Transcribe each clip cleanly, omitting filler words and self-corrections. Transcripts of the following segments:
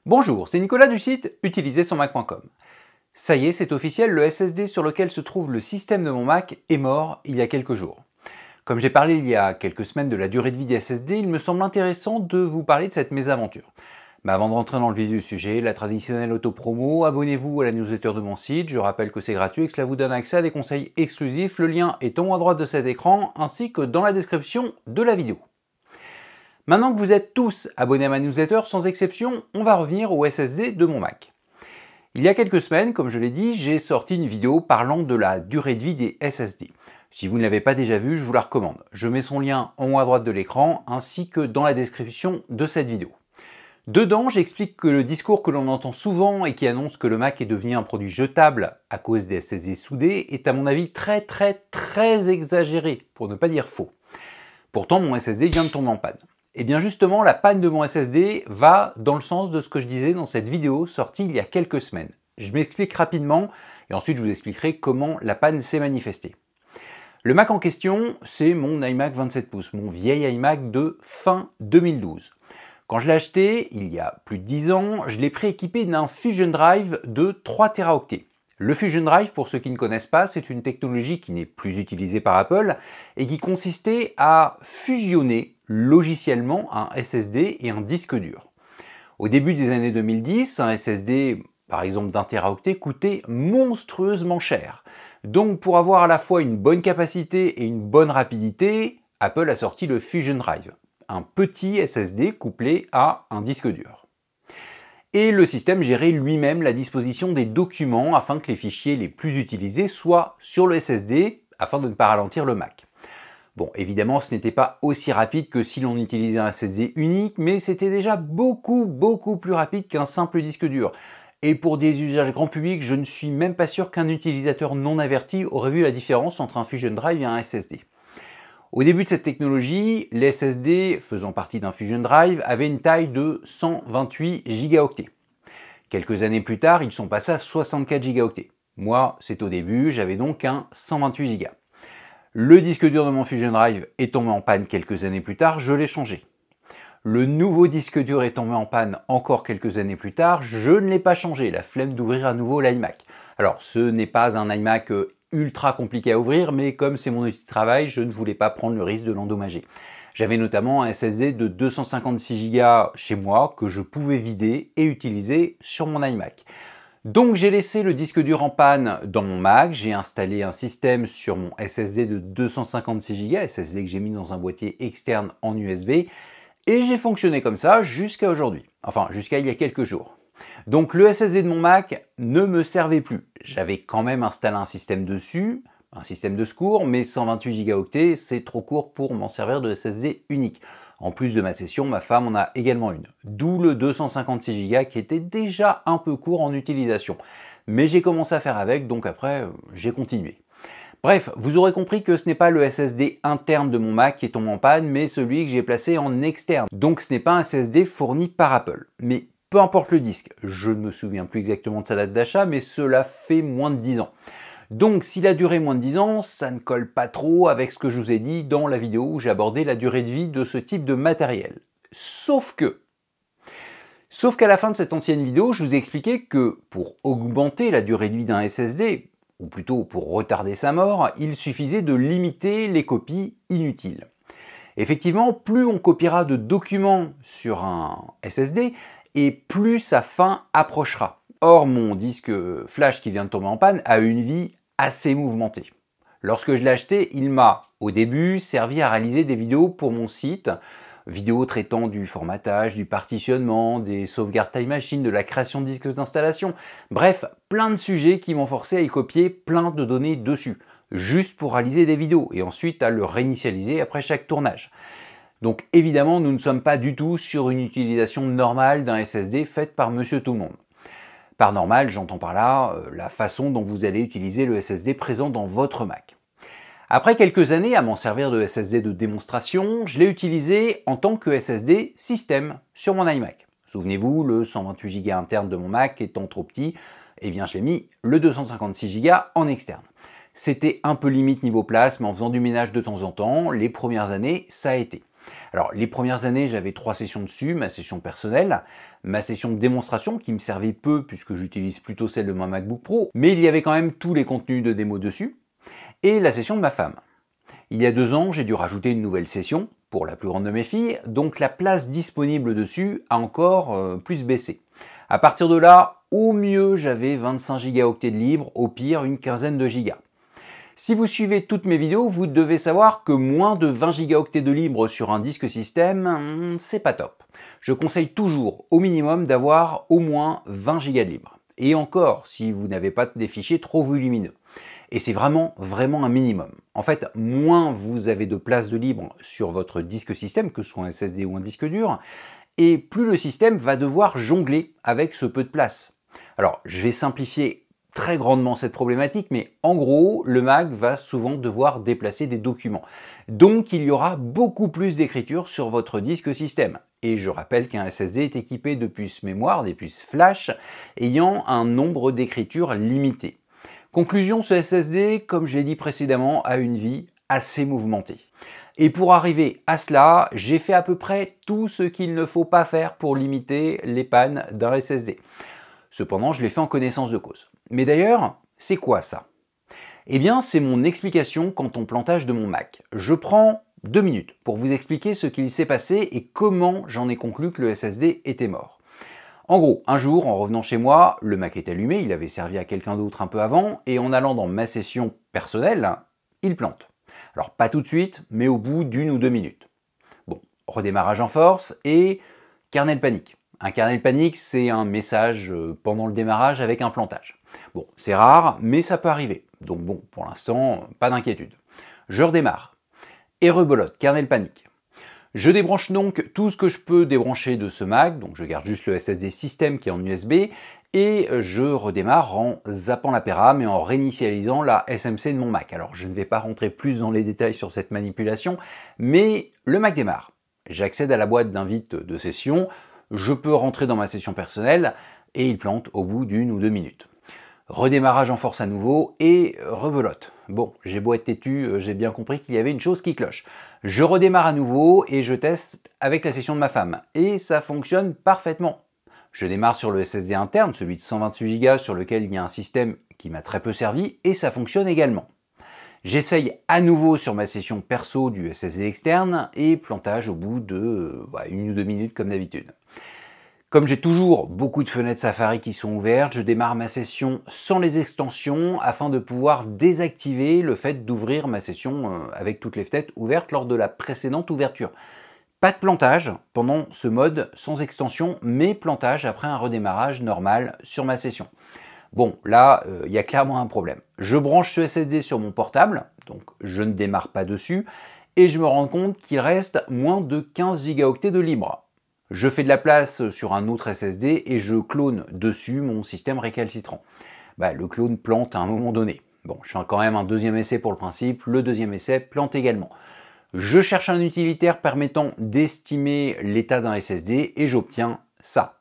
Bonjour, c'est Nicolas du site utilisersonmac.com. Ça y est, c'est officiel, le SSD sur lequel se trouve le système de mon Mac est mort il y a quelques jours. Comme j'ai parlé il y a quelques semaines de la durée de vie des SSD, il me semble intéressant de vous parler de cette mésaventure. Mais avant de rentrer dans le vif du sujet, la traditionnelle auto-promo, abonnez-vous à la newsletter de mon site, je rappelle que c'est gratuit et que cela vous donne accès à des conseils exclusifs, le lien est en haut à droite de cet écran ainsi que dans la description de la vidéo. Maintenant que vous êtes tous abonnés à ma newsletter, sans exception, on va revenir au SSD de mon Mac. Il y a quelques semaines, comme je l'ai dit, j'ai sorti une vidéo parlant de la durée de vie des SSD. Si vous ne l'avez pas déjà vue, je vous la recommande. Je mets son lien en haut à droite de l'écran ainsi que dans la description de cette vidéo. Dedans, j'explique que le discours que l'on entend souvent et qui annonce que le Mac est devenu un produit jetable à cause des SSD soudés est à mon avis très exagéré, pour ne pas dire faux. Pourtant, mon SSD vient de tomber en panne. Et bien justement, la panne de mon SSD va dans le sens de ce que je disais dans cette vidéo sortie il y a quelques semaines. Je m'explique rapidement et ensuite je vous expliquerai comment la panne s'est manifestée. Le Mac en question, c'est mon iMac 27 pouces, mon vieil iMac de fin 2012. Quand je l'ai acheté, il y a plus de 10 ans, je l'ai prééquipé d'un Fusion Drive de 3 Teraoctets. Le Fusion Drive, pour ceux qui ne connaissent pas, c'est une technologie qui n'est plus utilisée par Apple et qui consistait à fusionner logiciellement un SSD et un disque dur. Au début des années 2010, un SSD, par exemple d'un Teraoctet, coûtait monstrueusement cher. Donc pour avoir à la fois une bonne capacité et une bonne rapidité, Apple a sorti le Fusion Drive, un petit SSD couplé à un disque dur. Et le système gérait lui-même la disposition des documents afin que les fichiers les plus utilisés soient sur le SSD afin de ne pas ralentir le Mac. Bon, évidemment, ce n'était pas aussi rapide que si l'on utilisait un SSD unique, mais c'était déjà beaucoup plus rapide qu'un simple disque dur. Et pour des usages grand public, je ne suis même pas sûr qu'un utilisateur non averti aurait vu la différence entre un Fusion Drive et un SSD. Au début de cette technologie, les SSD faisant partie d'un Fusion Drive avaient une taille de 128 gigaoctets. Quelques années plus tard, ils sont passés à 64 gigaoctets. Moi, c'est au début, j'avais donc un 128 Go. Le disque dur de mon Fusion Drive est tombé en panne quelques années plus tard, je l'ai changé. Le nouveau disque dur est tombé en panne encore quelques années plus tard, je ne l'ai pas changé, la flemme d'ouvrir à nouveau l'iMac. Alors, ce n'est pas un iMac ultra compliqué à ouvrir, mais comme c'est mon outil de travail, je ne voulais pas prendre le risque de l'endommager. J'avais notamment un SSD de 256 Go chez moi que je pouvais vider et utiliser sur mon iMac. Donc j'ai laissé le disque dur en panne dans mon Mac, j'ai installé un système sur mon SSD de 256 Go, SSD que j'ai mis dans un boîtier externe en USB, et j'ai fonctionné comme ça jusqu'à aujourd'hui, enfin jusqu'à il y a quelques jours. Donc le SSD de mon Mac ne me servait plus. J'avais quand même installé un système dessus, un système de secours, mais 128 Go c'est trop court pour m'en servir de SSD unique. En plus de ma session, ma femme en a également une. D'où le 256 Go qui était déjà un peu court en utilisation. Mais j'ai commencé à faire avec, donc après j'ai continué. Bref, vous aurez compris que ce n'est pas le SSD interne de mon Mac qui est tombé en panne, mais celui que j'ai placé en externe. Donc ce n'est pas un SSD fourni par Apple. Mais peu importe le disque, je ne me souviens plus exactement de sa date d'achat, mais cela fait moins de 10 ans. Donc s'il a duré moins de 10 ans, ça ne colle pas trop avec ce que je vous ai dit dans la vidéo où j'ai abordé la durée de vie de ce type de matériel. Sauf qu'à la fin de cette ancienne vidéo, je vous ai expliqué que pour augmenter la durée de vie d'un SSD, ou plutôt pour retarder sa mort, il suffisait de limiter les copies inutiles. Effectivement, plus on copiera de documents sur un SSD, et plus sa fin approchera. Or, mon disque flash qui vient de tomber en panne a une vie assez mouvementée. Lorsque je l'ai acheté, il m'a, au début, servi à réaliser des vidéos pour mon site, vidéos traitant du formatage, du partitionnement, des sauvegardes Time Machine, de la création de disques d'installation, bref, plein de sujets qui m'ont forcé à y copier plein de données dessus, juste pour réaliser des vidéos et ensuite à le réinitialiser après chaque tournage. Donc évidemment, nous ne sommes pas du tout sur une utilisation normale d'un SSD faite par monsieur tout le monde. Par normal, j'entends par là la façon dont vous allez utiliser le SSD présent dans votre Mac. Après quelques années à m'en servir de SSD de démonstration, je l'ai utilisé en tant que SSD système sur mon iMac. Souvenez-vous, le 128 Go interne de mon Mac étant trop petit, eh bien j'ai mis le 256 Go en externe. C'était un peu limite niveau place, mais en faisant du ménage de temps en temps, les premières années, ça a été. Alors les premières années, j'avais 3 sessions dessus, ma session personnelle, ma session de démonstration qui me servait peu puisque j'utilise plutôt celle de mon MacBook Pro, mais il y avait quand même tous les contenus de démo dessus, et la session de ma femme. Il y a 2 ans, j'ai dû rajouter une nouvelle session, pour la plus grande de mes filles, donc la place disponible dessus a encore plus baissé. À partir de là, au mieux j'avais 25 Go de libre, au pire une quinzaine de gigas. Si vous suivez toutes mes vidéos, vous devez savoir que moins de 20 Go de libre sur un disque système, c'est pas top. Je conseille toujours au minimum d'avoir au moins 20 Go de libre. Et encore, si vous n'avez pas des fichiers trop volumineux. Et c'est vraiment un minimum. En fait, moins vous avez de place de libre sur votre disque système, que ce soit un SSD ou un disque dur, et plus le système va devoir jongler avec ce peu de place. Alors, je vais simplifier très grandement cette problématique, mais en gros, le Mac va souvent devoir déplacer des documents. Donc, il y aura beaucoup plus d'écriture sur votre disque système. Et je rappelle qu'un SSD est équipé de puces mémoire, des puces flash, ayant un nombre d'écritures limité. Conclusion, ce SSD, comme je l'ai dit précédemment, a une vie assez mouvementée. Et pour arriver à cela, j'ai fait à peu près tout ce qu'il ne faut pas faire pour limiter les pannes d'un SSD. Cependant, je l'ai fait en connaissance de cause. Mais d'ailleurs, c'est quoi ça? Eh bien, c'est mon explication quant au plantage de mon Mac. Je prends 2 minutes pour vous expliquer ce qu'il s'est passé et comment j'en ai conclu que le SSD était mort. En gros, un jour, en revenant chez moi, le Mac est allumé, il avait servi à quelqu'un d'autre un peu avant, et en allant dans ma session personnelle, il plante. Alors pas tout de suite, mais au bout d'1 ou 2 minutes. Bon, redémarrage en force et kernel panique. Un kernel panique, c'est un message pendant le démarrage avec un plantage. Bon, c'est rare, mais ça peut arriver. Donc bon, pour l'instant, pas d'inquiétude. Je redémarre. Et rebelote, kernel panique. Je débranche donc tout ce que je peux débrancher de ce Mac, donc je garde juste le SSD système qui est en USB, et je redémarre en zappant la PRAM et en réinitialisant la SMC de mon Mac. Alors je ne vais pas rentrer plus dans les détails sur cette manipulation, mais le Mac démarre. J'accède à la boîte d'invite de session, je peux rentrer dans ma session personnelle, et il plante au bout d'1 ou 2 minutes. Redémarrage en force à nouveau et rebelote. Bon, j'ai beau être têtu, j'ai bien compris qu'il y avait une chose qui cloche. Je redémarre à nouveau et je teste avec la session de ma femme. Et ça fonctionne parfaitement. Je démarre sur le SSD interne, celui de 128 Go sur lequel il y a un système qui m'a très peu servi, et ça fonctionne également. J'essaye à nouveau sur ma session perso du SSD externe et plantage au bout de 1 ou 2 minutes comme d'habitude. Comme j'ai toujours beaucoup de fenêtres Safari qui sont ouvertes, je démarre ma session sans les extensions afin de pouvoir désactiver le fait d'ouvrir ma session avec toutes les fenêtres ouvertes lors de la précédente ouverture. Pas de plantage pendant ce mode sans extension, mais plantage après un redémarrage normal sur ma session. Bon, là, il y a clairement un problème. Je branche ce SSD sur mon portable, donc je ne démarre pas dessus, et je me rends compte qu'il reste moins de 15 Go de libre. Je fais de la place sur un autre SSD et je clone dessus mon système récalcitrant. Le clone plante à un moment donné. Bon, je fais quand même un deuxième essai pour le principe, le deuxième essai plante également. Je cherche un utilitaire permettant d'estimer l'état d'un SSD et j'obtiens ça.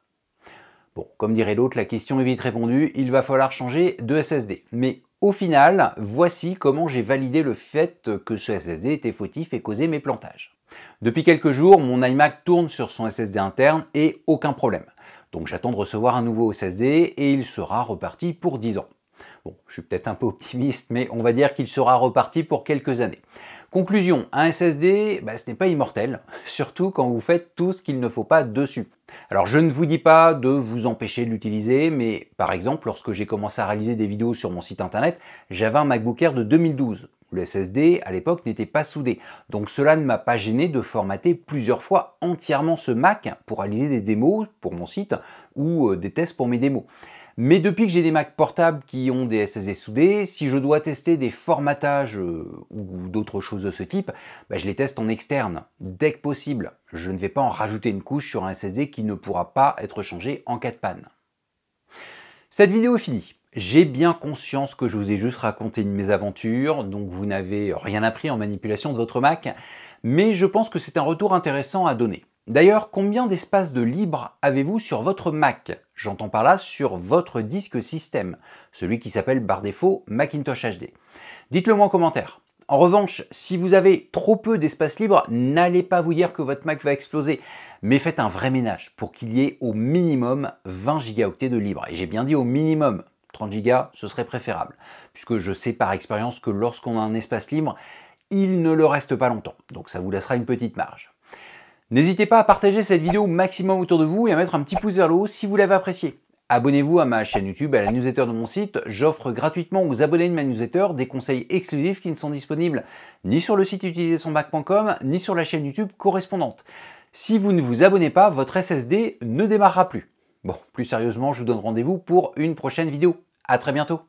Bon, comme dirait l'autre, la question est vite répondue, il va falloir changer de SSD. Mais au final, voici comment j'ai validé le fait que ce SSD était fautif et causait mes plantages. Depuis quelques jours, mon iMac tourne sur son SSD interne et aucun problème. Donc j'attends de recevoir un nouveau SSD et il sera reparti pour 10 ans. Bon, je suis peut-être un peu optimiste, mais on va dire qu'il sera reparti pour quelques années. Conclusion, un SSD, ce n'est pas immortel, surtout quand vous faites tout ce qu'il ne faut pas dessus. Alors je ne vous dis pas de vous empêcher de l'utiliser, mais par exemple, lorsque j'ai commencé à réaliser des vidéos sur mon site internet, j'avais un MacBook Air de 2012. Le SSD, à l'époque, n'était pas soudé. Donc cela ne m'a pas gêné de formater plusieurs fois entièrement ce Mac pour réaliser des démos pour mon site ou des tests pour mes démos. Mais depuis que j'ai des Mac portables qui ont des SSD soudés, si je dois tester des formatages ou d'autres choses de ce type, je les teste en externe, dès que possible. Je ne vais pas en rajouter une couche sur un SSD qui ne pourra pas être changé en cas de panne. Cette vidéo est finie. J'ai bien conscience que je vous ai juste raconté une mésaventure, donc vous n'avez rien appris en manipulation de votre Mac, mais je pense que c'est un retour intéressant à donner. D'ailleurs, combien d'espace de libre avez-vous sur votre Mac? J'entends par là sur votre disque système, celui qui s'appelle par défaut Macintosh HD. Dites-le moi en commentaire. En revanche, si vous avez trop peu d'espace libre, n'allez pas vous dire que votre Mac va exploser, mais faites un vrai ménage pour qu'il y ait au minimum 20 gigaoctets de libre. Et j'ai bien dit au minimum. 30 Go, ce serait préférable, puisque je sais par expérience que lorsqu'on a un espace libre, il ne le reste pas longtemps, donc ça vous laissera une petite marge. N'hésitez pas à partager cette vidéo au maximum autour de vous et à mettre un petit pouce vers le haut si vous l'avez appréciée. Abonnez-vous à ma chaîne YouTube, à la newsletter de mon site, j'offre gratuitement aux abonnés de ma newsletter des conseils exclusifs qui ne sont disponibles ni sur le site utilisersonmac.com, ni sur la chaîne YouTube correspondante. Si vous ne vous abonnez pas, votre SSD ne démarrera plus. Bon, plus sérieusement, je vous donne rendez-vous pour une prochaine vidéo. À très bientôt.